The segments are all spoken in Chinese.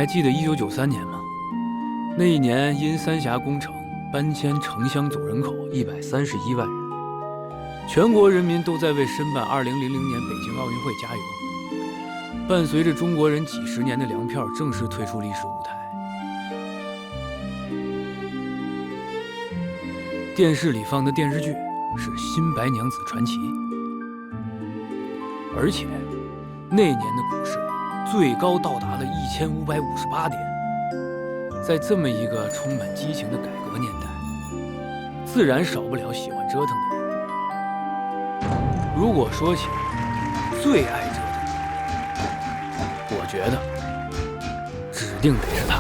还记得1993年吗？那一年因三峡工程搬迁城乡总人口131万人，全国人民都在为申办2000年北京奥运会加油。伴随着中国人几十年的粮票正式退出历史舞台，电视里放的电视剧是《新白娘子传奇》，而且那年的股市最高到达了1558点。在这么一个充满激情的改革年代，自然少不了喜欢折腾的人。如果说起最爱折腾的，我觉得指定得是他。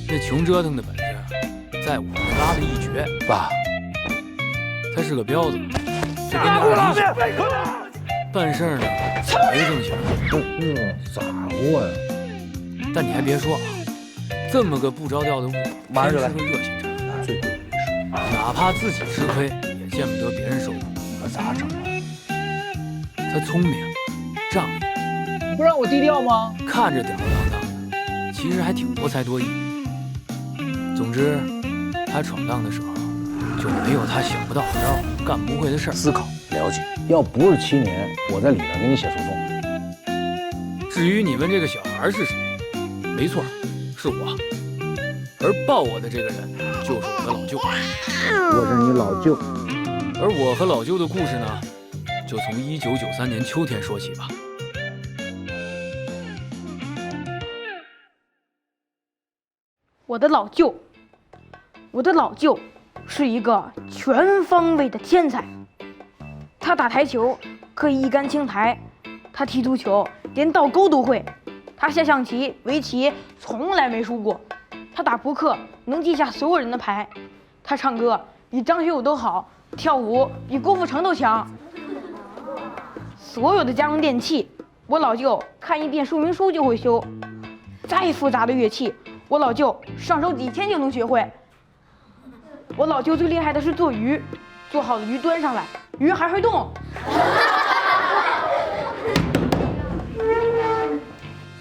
那穷折腾的本事，在我拉的一绝。爸，他是个彪子，就跟那二驴办事呢没正形。咋过呀？但你还别说啊，这么个不着调的物，马上就来天生热心肠，最贵的是，哪怕自己吃亏，也见不得别人受苦。可咋整啊？他聪明、仗义，你不让我低调吗？看着吊儿郎当的，其实还挺多才多艺。总之，他闯荡的时候，就没有他想不到的招、干不会的事儿。思考了解，要不是7年，我在里边给你写诉讼。至于你问这个小孩是谁，没错，是我。而抱我的这个人就是我的老舅。我是你老舅。而我和老舅的故事呢，就从1993年秋天说起吧。我的老舅是一个全方位的天才。他打台球可以一杆清台，他踢足球连倒钩都会，他下象棋、围棋从来没输过，他打扑克能记下所有人的牌，他唱歌比张学友都好，跳舞比郭富城都强。所有的家用电器，我老舅看一遍说明书就会修，再复杂的乐器，我老舅上手几天就能学会。我老舅最厉害的是做鱼，做好的鱼端上来，鱼还会动。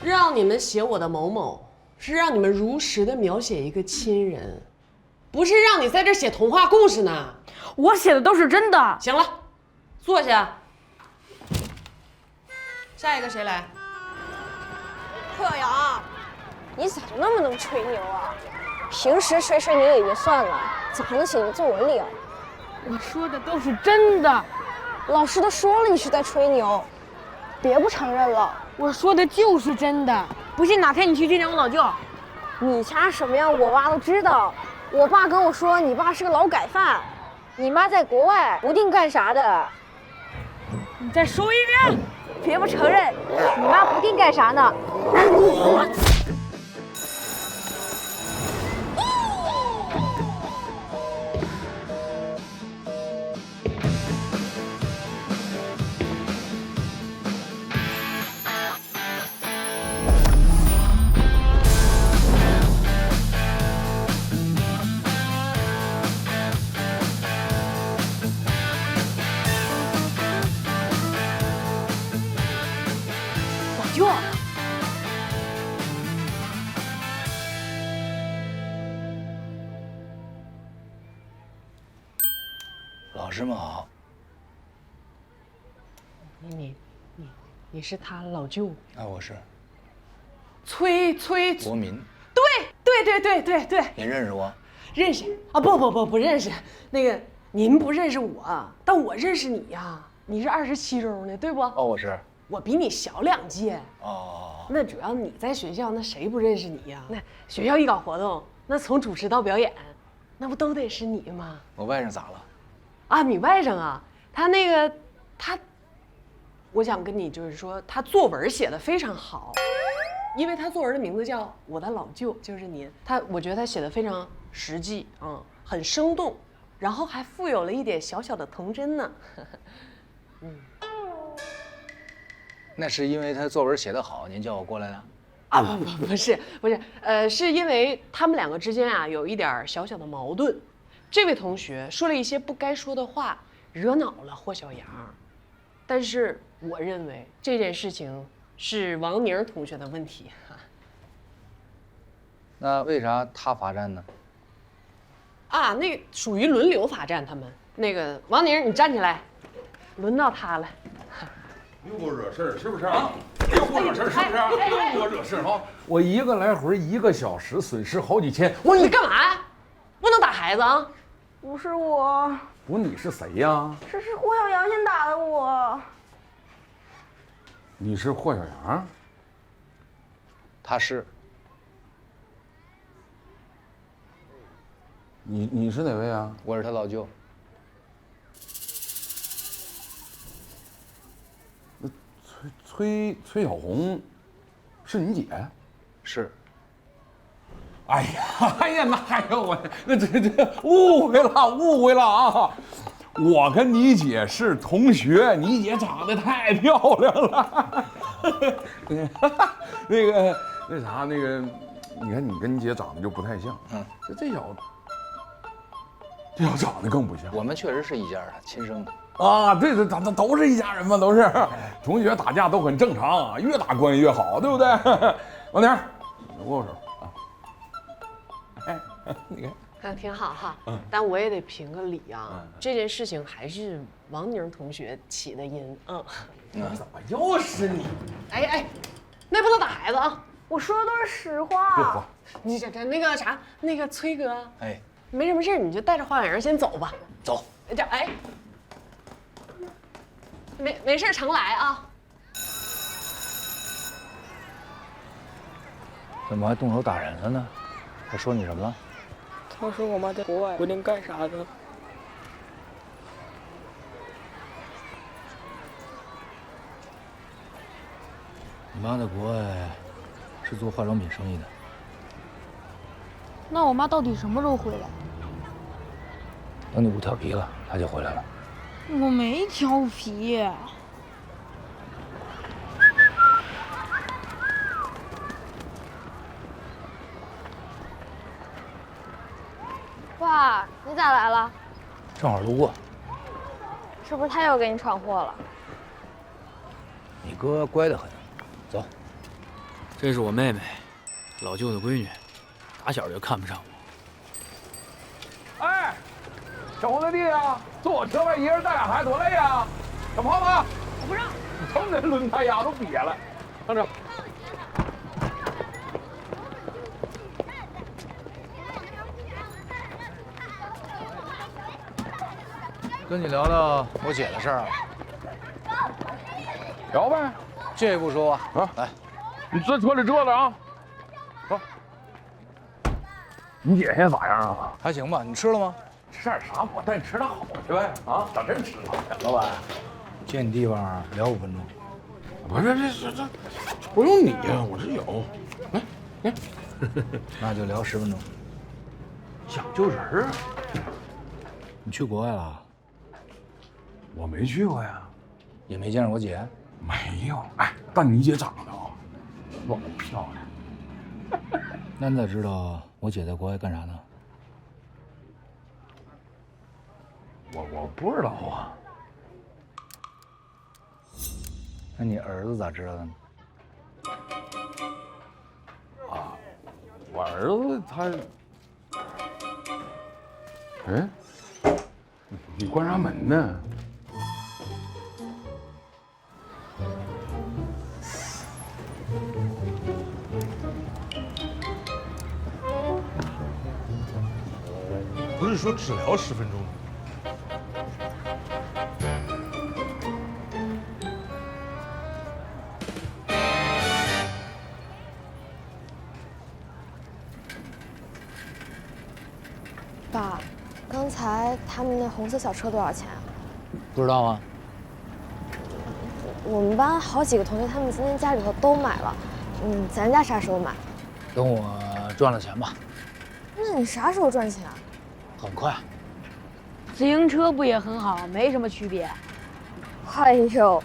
让你们写我的某某，是让你们如实的描写一个亲人，不是让你在这写童话故事呢。我写的都是真的。行了，坐下。下一个谁来？柯阳，你咋就那么能吹牛啊？平时吹吹牛也就算了，咋还能写进作文里啊？我说的都是真的，老师都说了你是在吹牛，别不承认了。我说的就是真的。不信哪天你去见见我老舅。你家什么样我爸都知道。我爸跟我说你爸是个劳改犯，你妈在国外不定干啥的。你再说一遍。别不承认，你妈不定干啥呢。舅，老师们好。你是他老舅？啊，我是崔国民。对，您认识我？认识啊？不认识。那个您不认识我，但我认识你呀。你是27中的，对不？哦，我是。我比你小2届。哦。那主要你在学校，那谁不认识你呀？那学校一搞活动，那从主持到表演，那不都得是你吗？我外甥咋了？啊，你外甥啊，他，我想跟你就是说，他作文写得非常好，因为他作文的名字叫《我的老舅》，就是您。我觉得他写得非常实际，很生动，然后还富有了一点小小的童真呢。那是因为他作文写得好，您叫我过来的？啊，不是，是因为他们2个之间啊有一点小小的矛盾。这位同学说了一些不该说的话，惹恼了霍小杨。但是我认为这件事情是王宁同学的问题哈。那为啥他罚站呢？啊，那属于轮流罚站，他们那个王宁，你站起来，轮到他了。又给我惹事儿是不是啊？又给我惹事儿是不是？又给我惹事儿哈！我一个来回1个小时，损失好几千。我你干嘛呀？不能打孩子啊！不是我，不，你是谁呀？这是霍小阳先打的我。你是霍小阳？他是。你是哪位啊？我是他老舅。崔小红，是你姐？是。哎呀，那这误会了啊！我跟你姐是同学，你姐长得太漂亮了。那啥，你看你跟你姐长得就不太像。这小子长得更不像。我们确实是一家的，亲生的。啊，对，咱都是一家人嘛，都是同学，打架都很正常，越打关系越好，对不对？王宁，握握手啊！哎，你看，那挺好哈。但我也得评个理啊，这件事情还是王宁同学起的因。怎么又是你？哎，那不能打孩子啊！我说的都是实话。你这那个啥，那个崔哥，哎，没什么事，你就带着花阳先走吧。走。哎。没事，常来啊。怎么还动手打人了呢？他说你什么了？他说我妈在国外，不定干啥的。你妈在国外是做化妆品生意的。那我妈到底什么时候回来？等你不调皮了，她就回来了。我没调皮。爸，你咋来了？正好路过。是不是他又给你闯祸了？你哥乖得很，走。这是我妹妹，老舅的闺女，打小就看不上我。哎，小红子弟啊，坐我车外一人带俩孩子多累呀！小胖子，我不让，你瞅你那轮胎牙都瘪了，等着。跟你聊聊我姐的事儿。聊呗，这也不说啊，来，你这车里坐着啊。走。你姐现在咋样啊？还行吧？你吃了吗？吃点啥？我带你吃点好的呗。啊，咋真吃了？老板，借你地方聊5分钟。不是这不用你呀，我这有。来，那就聊10分钟。讲究人啊。你去国外了？我没去过呀，也没见着我姐？没有。哎，但你姐长得啊，老漂亮。那你咋知道我姐在国外干啥呢？我不知道啊。那你儿子咋知道的呢？啊，我儿子他，哎，你关啥门呢？不是说只聊10分钟吗？爸，刚才他们那红色小车多少钱啊？不知道啊。我们班好几个同学，他们今天家里头都买了。咱家啥时候买？等我赚了钱吧。那你啥时候赚钱啊？很快。自行车不也很好，没什么区别。哎呦，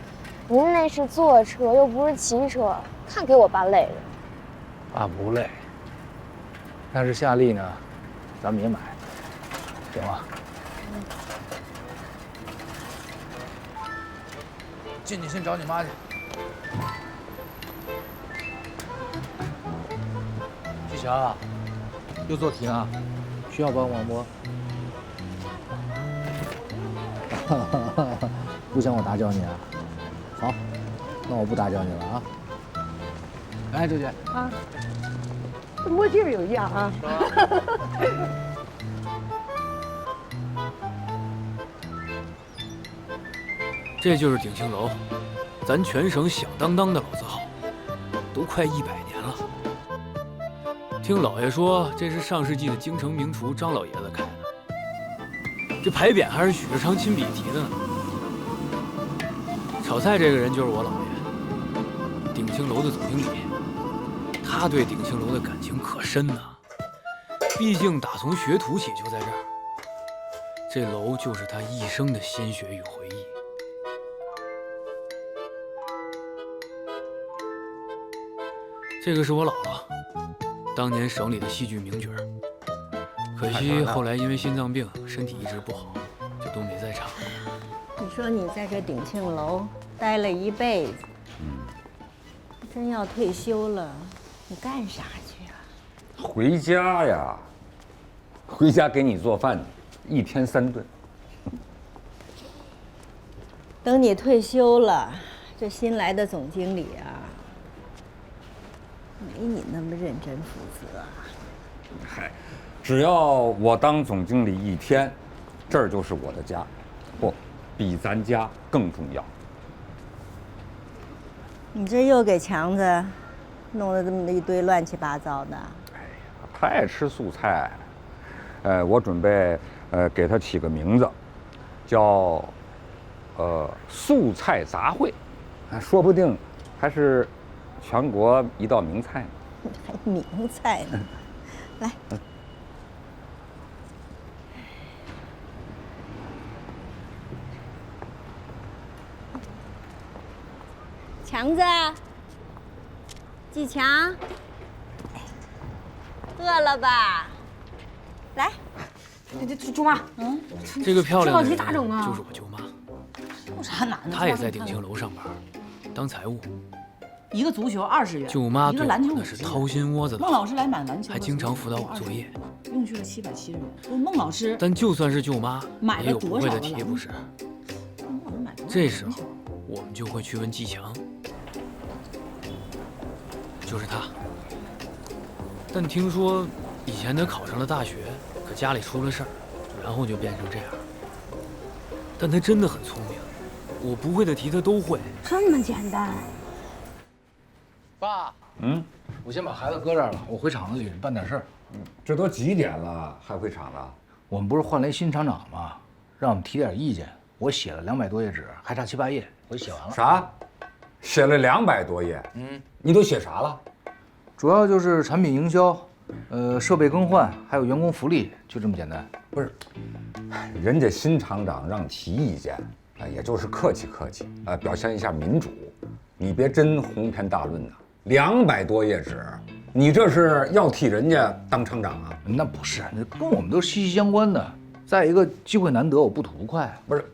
您那是坐车，又不是骑车，看给我爸累的。爸不累，但是夏利呢，咱们也买，行吗？进去先找你妈去。霞，又做题啊？需要帮忙不？不想我打搅你啊？好，那我不打搅你了啊。哎，周姐啊，这墨镜有样啊。这就是鼎庆楼，咱全省响当当的老字号，都快100年了。听老爷说，这是上世纪的京城名厨张老爷子开的，这牌匾还是许世昌亲笔题的呢。炒菜这个人就是我老爷，鼎庆楼的总经理，他对鼎庆楼的感情可深呐。毕竟打从学徒起就在这儿，这楼就是他一生的心血与回忆。这个是我姥姥，当年省里的戏剧名角，可惜后来因为心脏病，身体一直不好，就都没再唱。你说你在这鼎庆楼待了一辈子，真要退休了，你干啥去啊？回家呀，回家给你做饭去，1天3顿。等你退休了，这新来的总经理啊，没你那么认真负责。嗨，只要我当总经理1天，这儿就是我的家，不，比咱家更重要。你这又给强子弄了这么一堆乱七八糟的。哎呀，他爱吃素菜，我准备给他起个名字，叫素菜杂烩，说不定还是全国一道名菜呢。还名菜呢，来。强子，季强，饿了吧？来，这舅妈，这个漂亮的人这道题咋整啊就是我舅妈，有啥难的？她也在鼎庆楼上班，当财务。一个足球20元，舅妈对我一个篮球那是掏心窝子的孟老师来买篮球，还经常辅导我作业，用去了770元。问孟老师，但就算是舅妈，买了也有不会的多少题不是？孟老师买多少这时候我们就会去问季强，就是他。但听说以前他考上了大学，可家里出了事儿，然后就变成这样。但他真的很聪明，我不会的题他都会。这么简单？爸，我先把孩子搁这儿了，我回厂子里办点事儿。这都几点了，还回厂子？我们不是换了一新厂长吗？让我们提点意见。我写了200多页纸，还差7、8页，我写完了。啥？写了200多页？你都写啥了？主要就是产品营销，设备更换，还有员工福利，就这么简单。不是，人家新厂长让提意见，也就是客气客气，表现一下民主。你别真鸿篇大论呐，200多页纸，你这是要替人家当厂长啊？那不是，那跟我们都息息相关的。再一个，机会难得，我不图快。不是，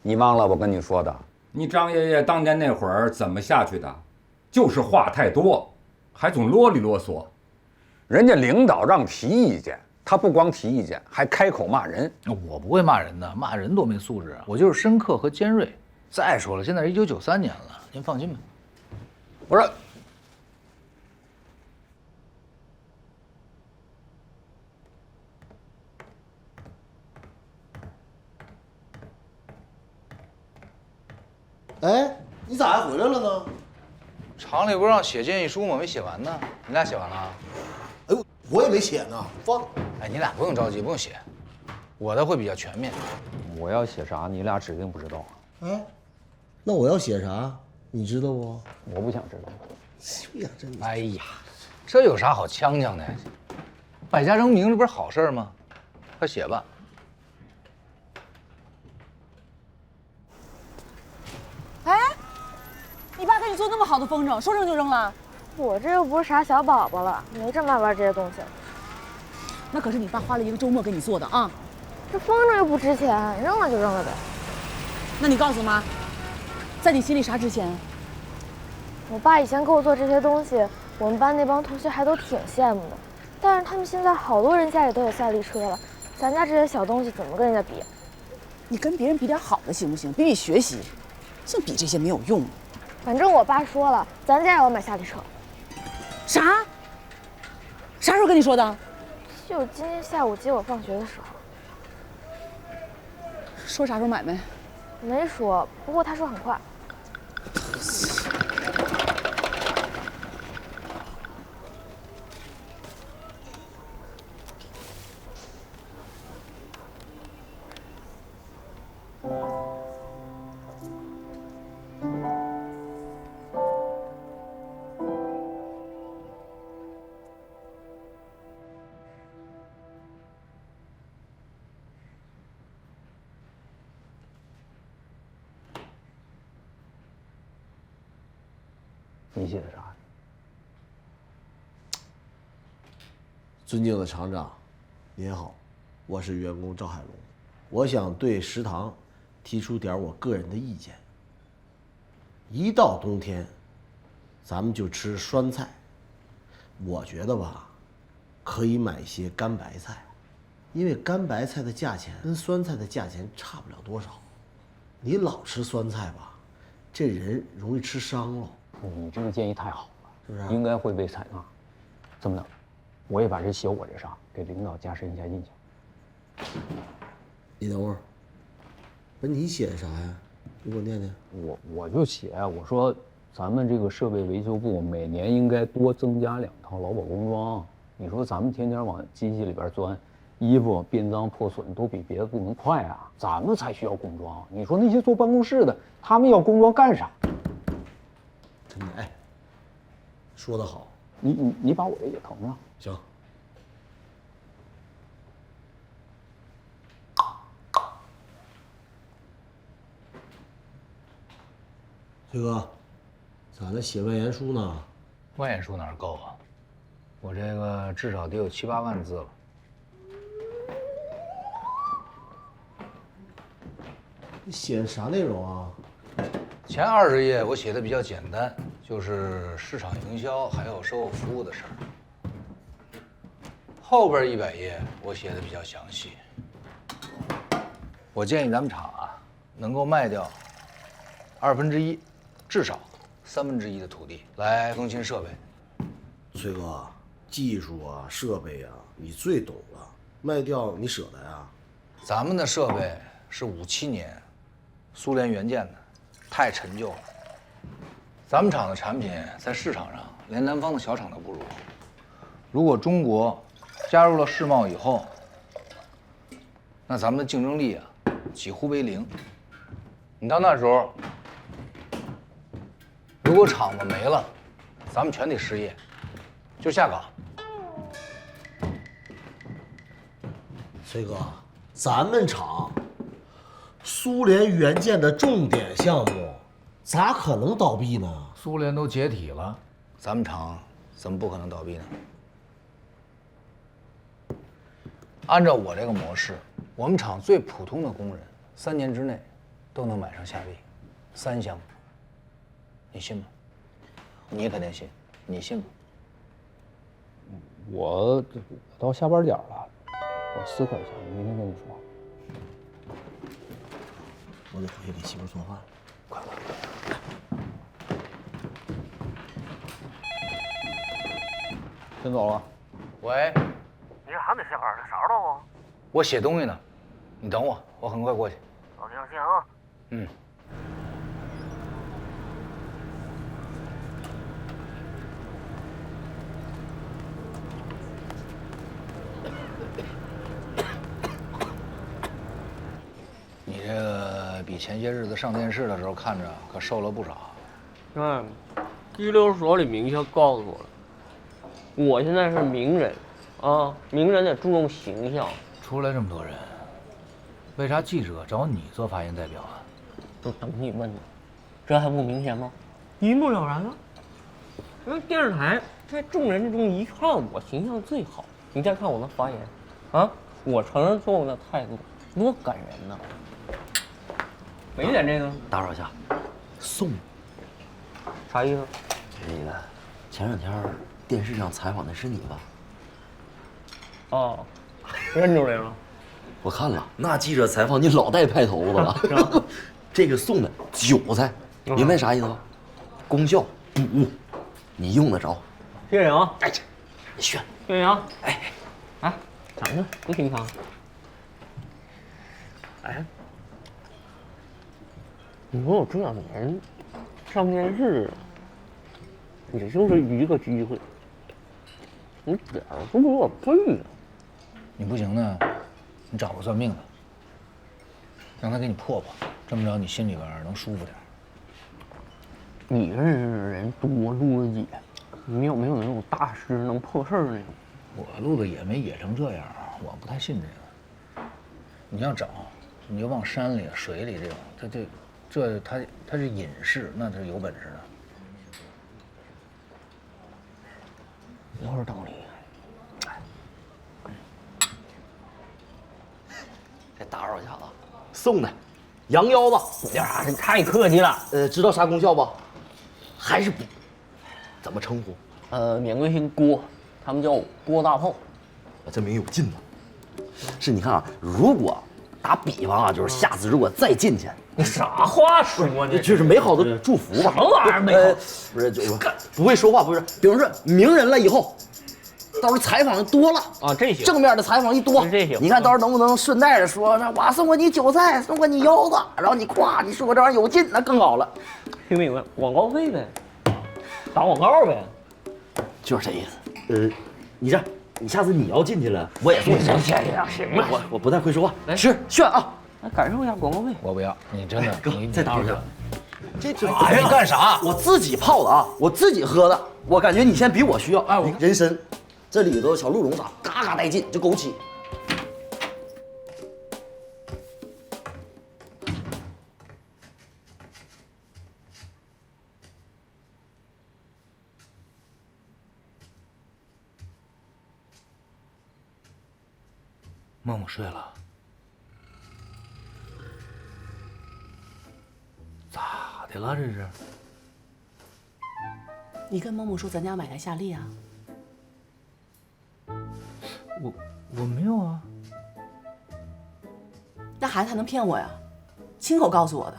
你忘了我跟你说的，你张爷爷当年那会儿怎么下去的？就是话太多，还总啰里啰嗦。人家领导让提意见，他不光提意见，还开口骂人。我不会骂人的，骂人多没素质啊！我就是深刻和尖锐。再说了，现在是1993年了，您放心吧。我说，哎，你咋还回来了呢？厂里不是让写建议书吗？没写完呢。你俩写完了？哎呦，我也没写呢，放。哎，你俩不用着急，不用写，我的会比较全面。我要写啥，你俩指定不知道。哎，那我要写啥，你知道不？我不想知道。哎呀，真的。哎呀，这有啥好呛呛的？百家争鸣，这不是好事吗？快写吧。哎，你爸给你做那么好的风筝，说扔就扔了？我这又不是啥小宝宝了，没这么爱玩这些东西。那可是你爸花了一个周末给你做的啊！这风筝又不值钱，扔了就扔了呗。那你告诉妈，在你心里啥值钱？我爸以前给我做这些东西，我们班那帮同学还都挺羡慕的，但是他们现在好多人家里都有赛力车了，咱家这些小东西怎么跟人家比？你跟别人比点好的行不行？比比学习，净比这些没有用的。反正我爸说了，咱家也要买夏利车。啥？啥时候跟你说的？就今天下午接我放学的时候。说啥时候买没？没说，不过他说很快。你写的啥？尊敬的厂长，您好，我是员工赵海龙，我想对食堂提出点我个人的意见。一到冬天，咱们就吃酸菜，我觉得吧，可以买一些干白菜，因为干白菜的价钱跟酸菜的价钱差不了多少。你老吃酸菜吧，这人容易吃伤了。你这个建议太好了，是不是？应该会被采纳。这么的，我也把这写我这上给领导加深一下印象。你等会儿，不是你写的啥呀？你给我念念。我就写，我说咱们这个设备维修部每年应该多增加2套劳保工装。你说咱们天天往机器里边钻，衣服变脏破损都比别的部门快啊，咱们才需要工装。你说那些坐办公室的，他们要工装干啥？真的，哎，说得好。你把我这也腾上。行。崔哥，咋的？写万言书呢？万言书哪儿够啊？我这个至少得有7、8万字了。你写的啥内容啊？前20页我写的比较简单，就是市场营销还有售后服务的事儿。后边100页我写的比较详细。我建议咱们厂啊，能够卖掉1/2，至少1/3的土地来更新设备。崔哥，技术啊，设备啊，你最懂了。卖掉你舍得呀？咱们的设备是57年苏联原件的，太陈旧了。咱们厂的产品在市场上连南方的小厂都不如。如果中国加入了世贸以后，那咱们的竞争力啊几乎为0。你到那时候，如果厂子没了，咱们全得失业，就下岗。崔哥，咱们厂苏联原件的重点项目，咋可能倒闭呢？苏联都解体了，咱们厂怎么不可能倒闭呢？按照我这个模式，我们厂最普通的工人3年之内都能买上夏利3箱，你信吗？你肯定信，你信吗？我到下班点了，我思考一下，明天跟你说。我得回去给媳妇做饭。快！先走了。喂，你这还没下班呢？啥时候到啊？我写东西呢，你等我，我很快过去。行行啊。嗯。你这个比前些日子上电视的时候看着可瘦了不少。拘留所里明确告诉我了，我现在是名人，啊，名人得注重形象。出来这么多人，为啥记者找你做发言代表啊？就等你问呢，这还不明显吗？一目了然了。因为电视台在众人之中一看我形象最好，你再看我的发言，啊，我承认错误的态度多感人呐！没点这个，打扰一下，送。啥意思？给你的，前2天电视上采访的是你吧？哦，认出来了。我看了，那记者采访你老带派头子了。是吧？这个送的韭菜，明白啥意思吧？功效补，你用得着。谢谢啊！哎，你炫。谢谢啊！哎，啊，尝尝，不平常。哎，你说我这2年上电视，也就是一个机会，你点儿都给我背了。你不行呢，你找个算命的，让他给你破破，这么着你心里边能舒服点。你认识的人多，路子野，你有没有那种大师能破事儿那种？我路子也没野成这样，我不太信这个。你要找，你就往山里、水里这种，他是隐士，那他是有本事的。有点道理。再打扰一下子，送的羊腰子。呀，你太客气了。知道啥功效不？还是补。怎么称呼？免贵姓郭，他们叫郭大炮。这名有劲呢。是，你看啊，如果打比方啊，就是下次如果再进去，你啥话说呢？就是美好的祝福吧。什么玩意儿美好？不是，不会说话，不是。比如说名人了以后。到时候采访多了啊，这行。正面的采访一多，这行。你看到时候能不能顺带着说，我送过你韭菜，送过你腰子，然后你夸你说我这玩意儿有劲，那更好了。听明白？广告费呗，打广告呗，就是这意思。你这样，你下次你要进去了，我也送你。行了，我不太会说话，来吃炫啊！来感受一下广告费。我不要，你真的，你再打扰一下。这玩意儿干啥？我自己泡的啊，我自己喝的，我感觉你现在比我需要。哎，人参。这里头小鹿茸啥，嘎嘎带劲，就枸杞。梦梦睡了，咋的了这是？你跟某某说咱家买台夏利啊？我没有啊。那孩子还能骗我呀？亲口告诉我的。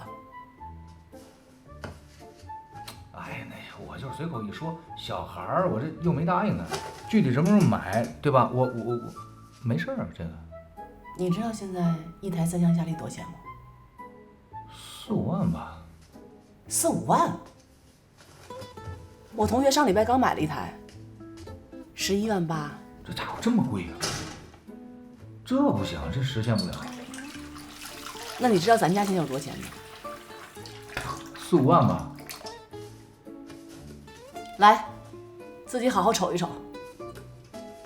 哎，那我就随口一说，小孩儿，我这又没答应他，具体什么时候买，对吧？我没事儿，这个。你知道现在一台3厢夏利多少钱吗？4、5万吧。4、5万？我同学上礼拜刚买了一台，11万8。这家伙这么贵啊！这不行，这实现不了。那你知道咱家现在有多少钱吗？4、5万吧。来，自己好好瞅一瞅。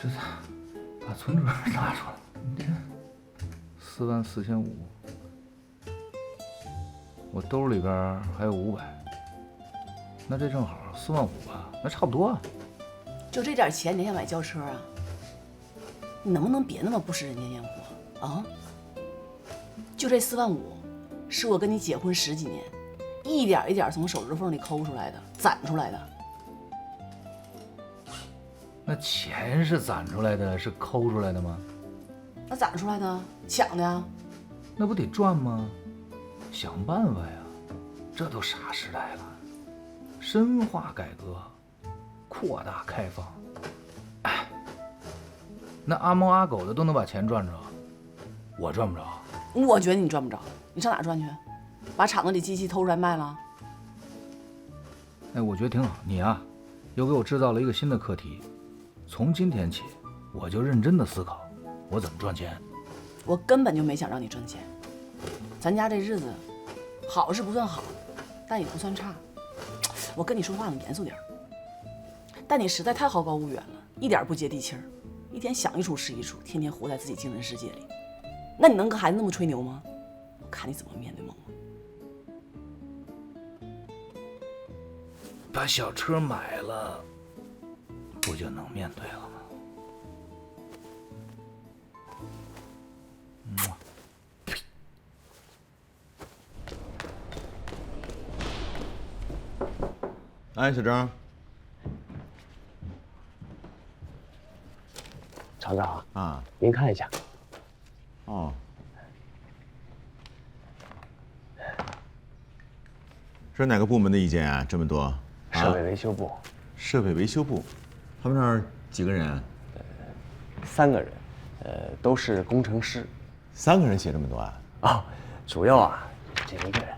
这把存折拿出来，你这44500，我兜里边还有500，那这正好45000吧，那差不多啊。就这点钱，你还想买轿车啊？你能不能别那么不食人间烟火啊？就这45000，是我跟你结婚10几年，一点一点从手指缝里抠出来的，攒出来的。那钱是攒出来的，是抠出来的吗？那攒出来的，抢的呀。那不得赚吗？想办法呀！这都啥时代了？深化改革，扩大开放。哎，那阿猫阿狗的都能把钱赚着，我赚不着。我觉得你赚不着，你上哪赚去？把厂子里机器偷出来卖了？哎，我觉得挺好。你啊，又给我制造了一个新的课题。从今天起，我就认真的思考，我怎么赚钱。我根本就没想让你挣钱。咱家这日子，好是不算好，但也不算差。我跟你说话呢，严肃点儿。但你实在太好高骛远了，一点不接地气儿，一天想一出是一出，天天活在自己精神世界里。那你能跟孩子那么吹牛吗？我看你怎么面对梦梦。把小车买了，不就能面对了吗？哎，小张，厂长啊，您看一下。哦。这是哪个部门的意见啊？这么多？设备维修部。设备维修部，他们那儿几个人？3个人，都是工程师。3个人写这么多啊？哦，主要啊，这一个人。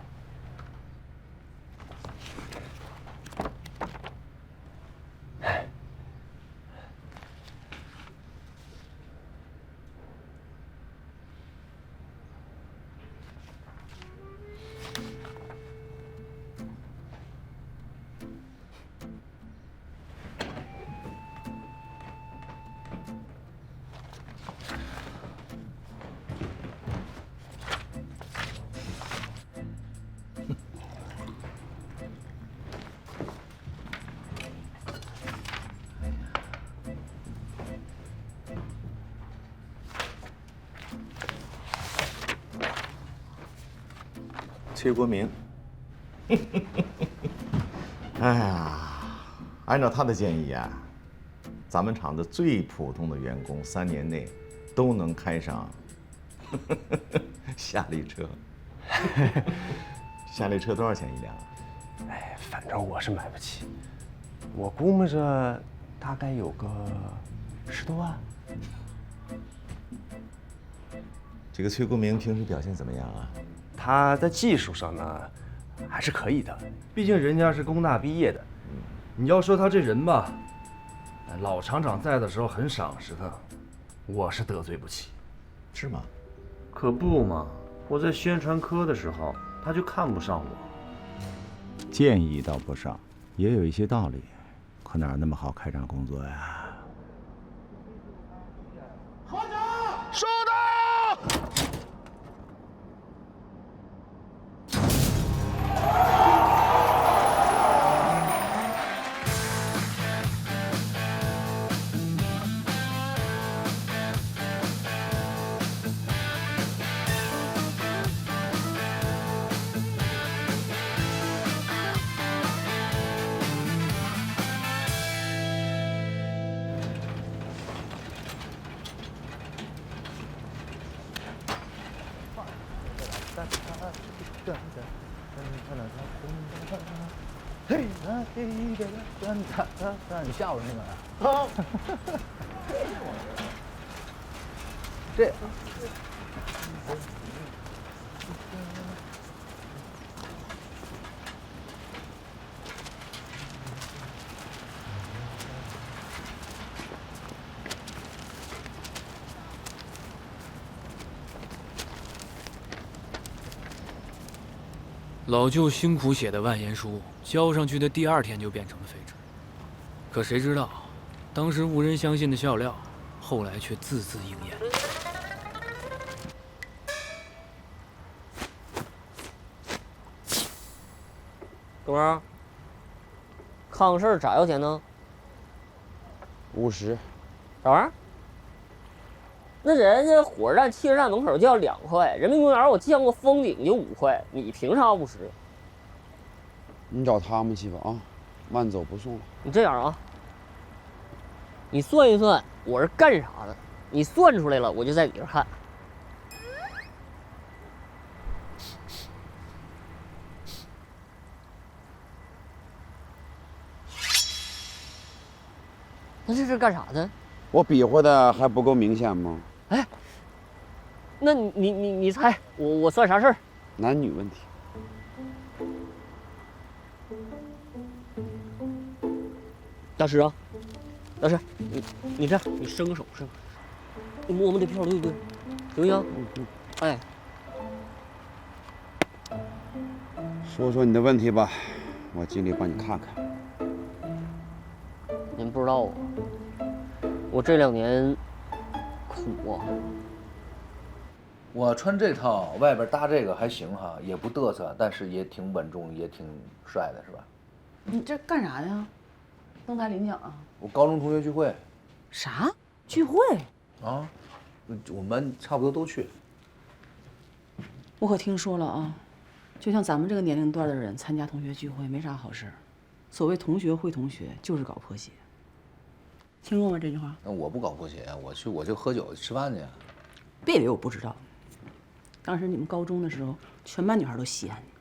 崔国明。哎呀，按照他的建议啊，咱们厂的最普通的员工3年内都能开上夏利车。夏利车多少钱一辆啊？哎，反正我是买不起，我估摸着大概有个10多万。这个崔国明平时表现怎么样啊？他在技术上呢，还是可以的，毕竟人家是工大毕业的。你要说他这人吧，老厂长在的时候很赏识他，我是得罪不起。是吗？可不嘛，我在宣传科的时候，他就看不上我。建议倒不少，也有一些道理，可哪有那么好开展工作呀？收到。你吓我那个呀？这。老舅辛苦写的万言书，交上去的第2天就变成了废纸。可谁知道，当时无人相信的笑料，后来却字字应验。哥们儿，康氏咋要钱呢？50。啥玩意儿？那人家火车站、汽车站门口就要2块，人民公园我见过封顶就5块，你凭啥50？你找他们去吧啊，慢走不送了。你这样啊，你算一算我是干啥的，你算出来了，我就在你这看。那这是干啥的？我比划的还不够明显吗？哎，那你猜我算啥事儿？男女问题。大师啊，大师，你这样，你伸个手，你摸摸这票对不对？行不行？哎，说说你的问题吧，我尽力帮你看看。您不知道啊，我这2年苦啊。我穿这套，外边搭这个还行哈，也不嘚瑟，但是也挺稳重，也挺帅的，是吧？你这干啥呀？登台领奖啊？我高中同学聚会。啥聚会？啊，我们差不多都去。我可听说了啊，就像咱们这个年龄段的人参加同学聚会没啥好事。所谓同学会同学，就是搞破鞋。听过吗这句话？那我不搞破鞋，我就喝酒吃饭去。别以为我不知道，当时你们高中的时候，全班女孩都稀罕你。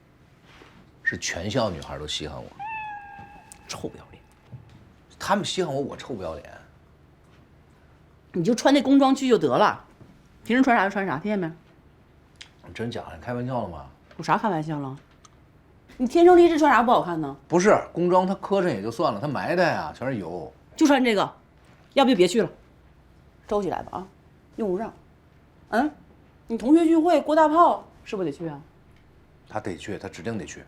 是全校女孩都稀罕我，臭不要脸！他们稀罕我，我臭不要脸。你就穿那工装去就得了，平时穿啥就穿啥，听见没？你真假的？你开玩笑了吗？有啥开玩笑了？你天生丽质穿啥不好看呢？不是工装，它磕碜也就算了，它埋汰呀，全是油。就穿这个，要不就别去了，收起来吧啊，用不上。嗯，你同学聚会郭大炮是不是得去啊？他得去，他指定得去。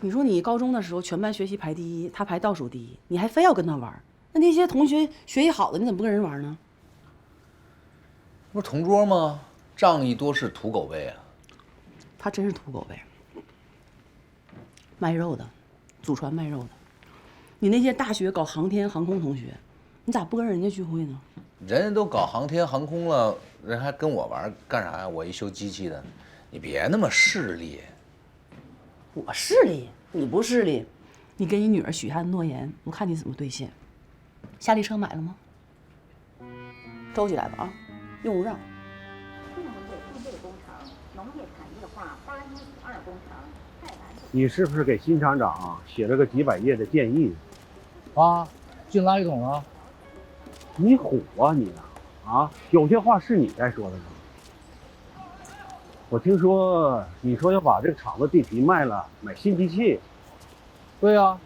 你说你高中的时候全班学习排第一，他排倒数第一，你还非要跟他玩？那些同学学习好的，你怎么不跟人玩呢？不是同桌吗？仗义多是土狗辈啊！他真是土狗辈，卖肉的，祖传卖肉的。你那些大学搞航天航空同学，你咋不跟人家聚会呢？人家都搞航天航空了，人还跟我玩干啥呀？我一修机器的，你别那么势利。我势利，你不势利。你跟你女儿许下的诺言，我看你怎么兑现。夏利车买了吗？收起来吧啊，用不上。你是不是给新厂长写了个几百页的建议？啊，进垃圾桶了。你虎啊你啊！有些话是你该说的吗？我听说你说要把这个厂子地皮卖了，买新机器。对呀，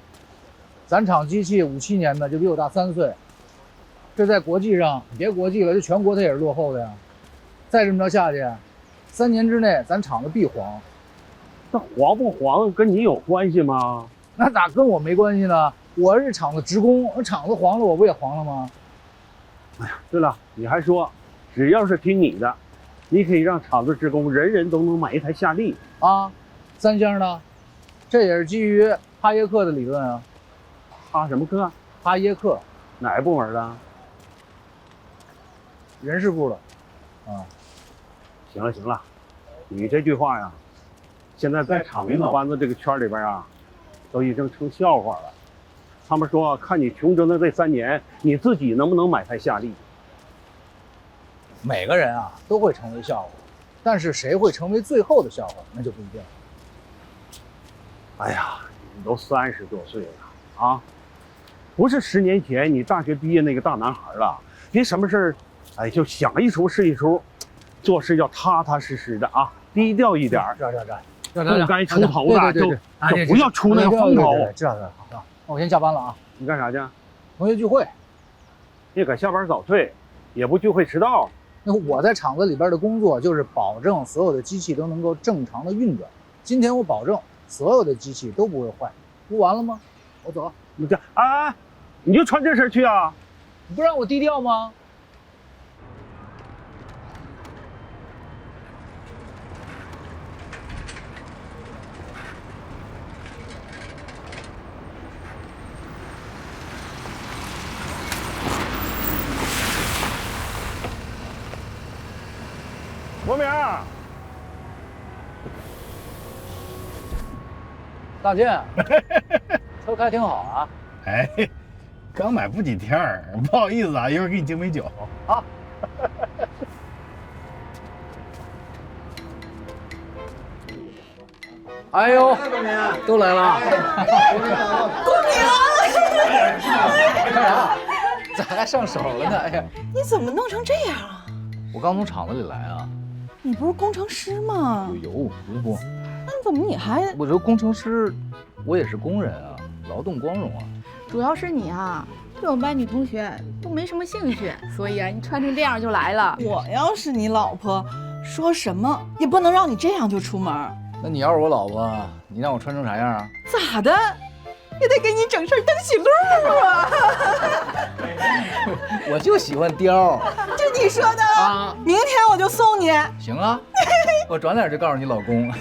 咱厂机器57年的，就比我大3岁。这在国际上，别国际了，就全国它也是落后的呀。再这么着下去，3年之内咱厂子必黄。那黄不黄跟你有关系吗？那咋跟我没关系呢？我是厂子职工，那厂子黄了，我不也黄了吗？哎呀，对了，你还说，只要是听你的，你可以让厂子职工人人都能买一台夏利啊。3星呢？这也是基于哈耶克的理论啊。哈什么克？哈耶克，哪个部门的？人事部的。啊，行了行了，你这句话呀，现在在厂领导班子这个圈里边啊，都已经成笑话了。他们说，看你穷争的这3年，你自己能不能买台夏利？每个人啊都会成为笑话，但是谁会成为最后的笑话，那就不一定了。哎呀，你都30多岁了啊，不是10年前你大学毕业那个大男孩了。别什么事儿，哎，就想一出是一出，做事要踏踏实实的啊，低调一点。不该出头的就不要出那个风头。知道。好，那我先下班了啊。你干啥去？同学聚会。你可下班早退，也不聚会迟到。那我在厂子里边的工作就是保证所有的机器都能够正常的运转。今天我保证所有的机器都不会坏，不完了吗？我走。你这啊，你就穿这身去啊？你不让我低调吗？国明，大健，车开挺好啊。哎，刚买不几天儿，不好意思啊，一会儿给你敬杯酒啊。哎呦，都来了。公明，干啥？咋还上手了呢？哎呀，你怎么弄成这样啊？我刚从厂子里来啊。你不是工程师吗？有，不。那怎么你还……我这工程师，我也是工人啊，劳动光荣啊。主要是你啊，对我们班女同学都没什么兴趣，所以啊，你穿成这样就来了。我要是你老婆，说什么也不能让你这样就出门。那你要是我老婆，你让我穿成啥样啊？咋的？也得给你整身灯喜路啊！我就喜欢貂。就你说的啊！明天我就送你。行啊，我转脸就告诉你老公。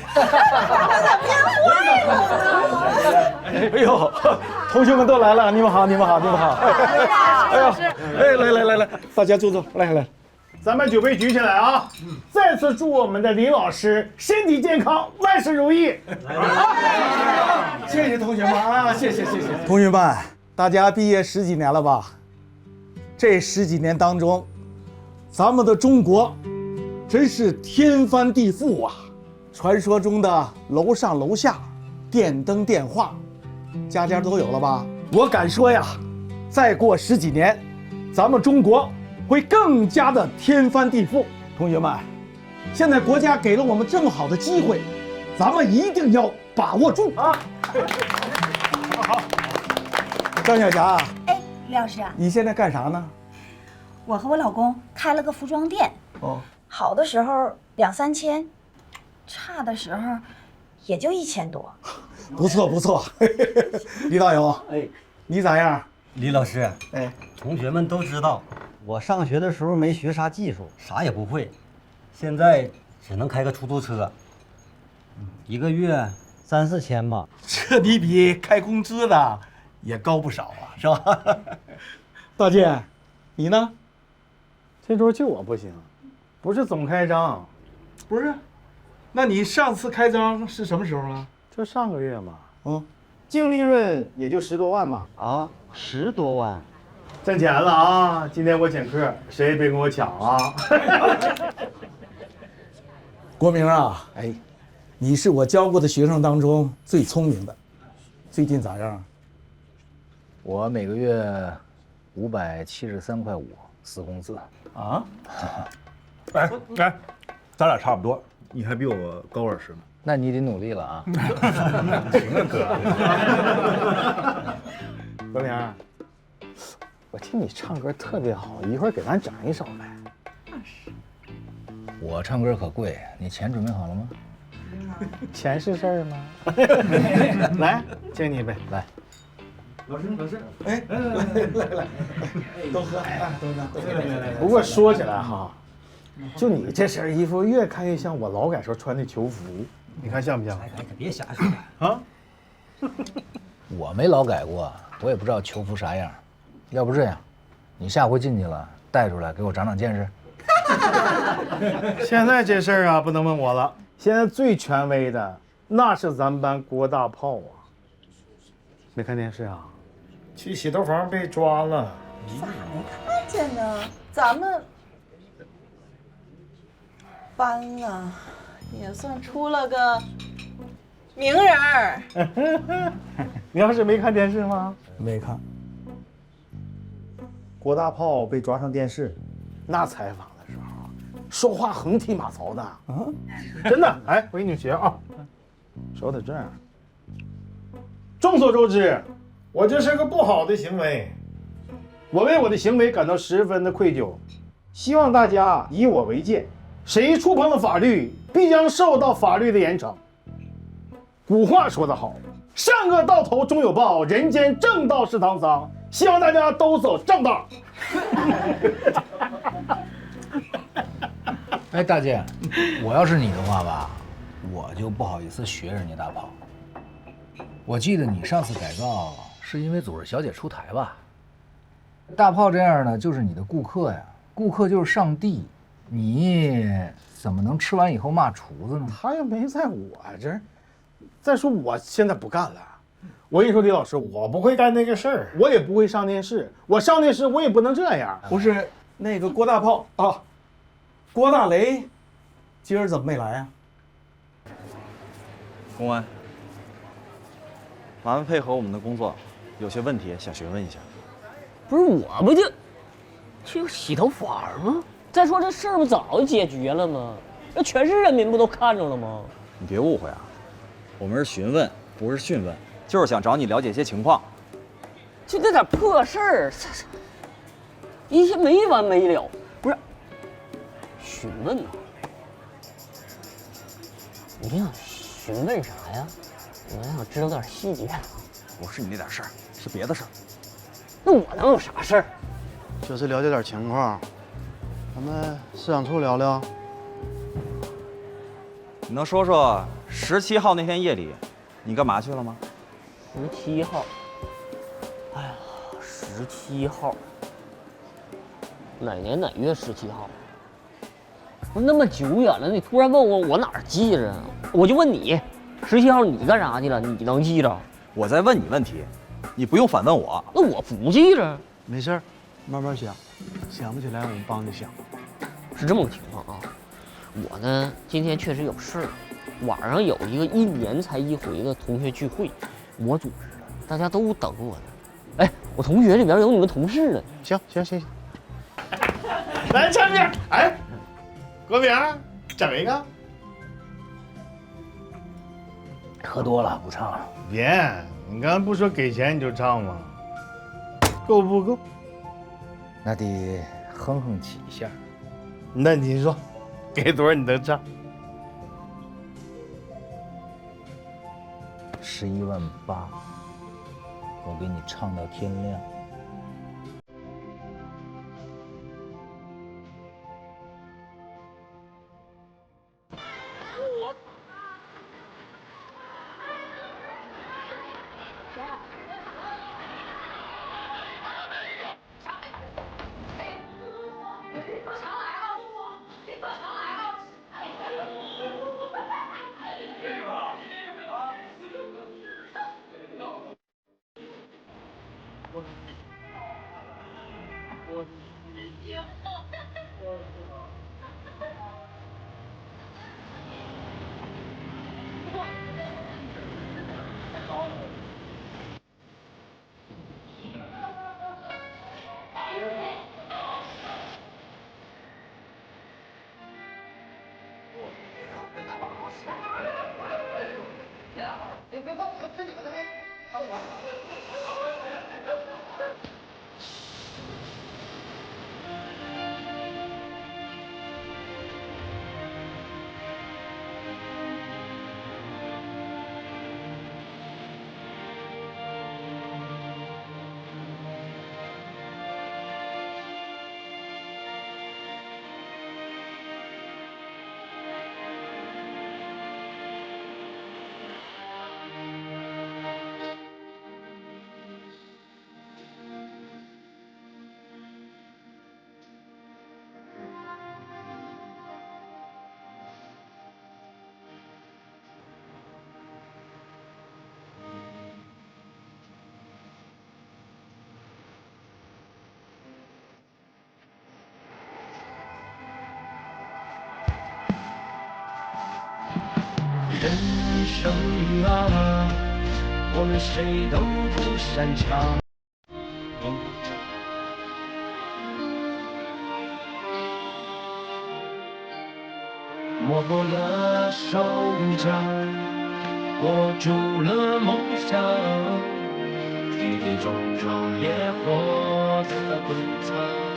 哎呦，同学们都来了，你们好。哎呦，哎，来，大家坐，来，咱们酒杯举起来啊！再次祝我们的林老师身体健康，万事如意。谢谢同学们啊，谢谢。同学们，大家毕业10几年了吧？这10几年当中，咱们的中国真是天翻地覆啊！传说中的楼上楼下、电灯电话，家家都有了吧？我敢说呀，再过10几年，咱们中国会更加的天翻地覆。同学们，现在国家给了我们这么好的机会，咱们一定要把握住啊！好，张小霞，哎，李老师，你现在干啥呢？我和我老公开了个服装店，好的时候2、3千，差的时候也就1000多。不错不错，李导游，哎，你咋样？李老师，哎，同学们都知道，我上学的时候没学啥技术，啥也不会，现在只能开个出租车，1个月3、4千吧。这你比开工资的也高不少啊，是吧？大健，你呢？这桌就我不行，不是总开张。不是，那你上次开张是什么时候啊？就上个月嘛。净利润也就10多万嘛。啊，10多万，挣钱了啊！今天我请客，谁也别跟我抢啊！国明啊，哎，你是我教过的学生当中最聪明的，最近咋样？我每个月573块5死工资啊！哎，咱俩差不多，你还比我高20呢。那你得努力了啊！行啊，哥。国明，我听你唱歌特别好，一会儿给咱整一首呗。我唱歌可贵，你钱准备好了吗？钱是事儿吗？来，敬你一杯，来。老师，哎，来，都喝，都喝。不过说起来哈，就你这身衣服，越看越像我劳改时候穿的囚服，你看像不像？哎，可别瞎说啊！我没劳改过，我也不知道囚服啥样。要不这样，你下回进去了带出来给我长长见识。现在这事儿啊，不能问我了。现在最权威的那是咱们班郭大炮啊！没看电视啊？去洗头房被抓了。咋没看见呢？咱们班啊，也算出了个名人儿。你要是没看电视吗？没看。郭大炮被抓上电视，那采访的时候说话横踢马槽的啊，真的。哎，我给你们学啊，说的这样。众所周知，我这是个不好的行为，我为我的行为感到十分的愧疚，希望大家以我为戒，谁触碰了法律，必将受到法律的严惩。古话说得好，善恶到头终有报，人间正道是沧桑。希望大家都走正道。哎，大健，我要是你的话吧，我就不好意思学人家大炮。我记得你上次改造是因为组织小姐出台吧？大炮这样的就是你的顾客呀，顾客就是上帝，你怎么能吃完以后骂厨子呢？他又没在我这儿。再说我现在不干了。我跟你说，李老师，我不会干那个事儿，我也不会上电视。我上电视，我也不能这样。不是那个郭大炮啊，郭大雷，今儿怎么没来啊？公安，麻烦配合我们的工作，有些问题想询问一下。不是我不就去洗头房吗？再说这事儿不早就解决了吗？那全市人民不都看着了吗？你别误会啊，我们是询问，不是讯问。就是想找你了解一些情况，就那点破事儿，一些没完没了。不是询问呐？你想询问啥呀？我想知道点细节。不是你那点事儿，是别的事儿。那我能有啥事儿？就是了解点情况，咱们市场处聊聊。你能说说17号那天夜里，你干嘛去了吗？17号，哎呀，17号，哪年哪月17号？不是那么久远了，你突然问我，我哪儿记着？我就问你，17号你干啥去了？你能记着？我在问你问题，你不用反问我。那我不记着。没事儿，慢慢想，想不起来我们帮你想。是这么个情况啊，我呢今天确实有事儿，晚上有一个1年才一回的同学聚会，我组织的，大家都等我呢。哎，我同学里边有你们同事呢。行，来唱歌。哎，国明，整一个。喝多了不唱了。别，你刚才不说给钱你就唱吗？够不够？那得哼哼几下。那你说，给多少你能唱？11.8万，我给你唱到天亮。人生啊，我们谁都不擅长。握过了手掌，握住了梦想，跌跌撞撞也活得滚烫。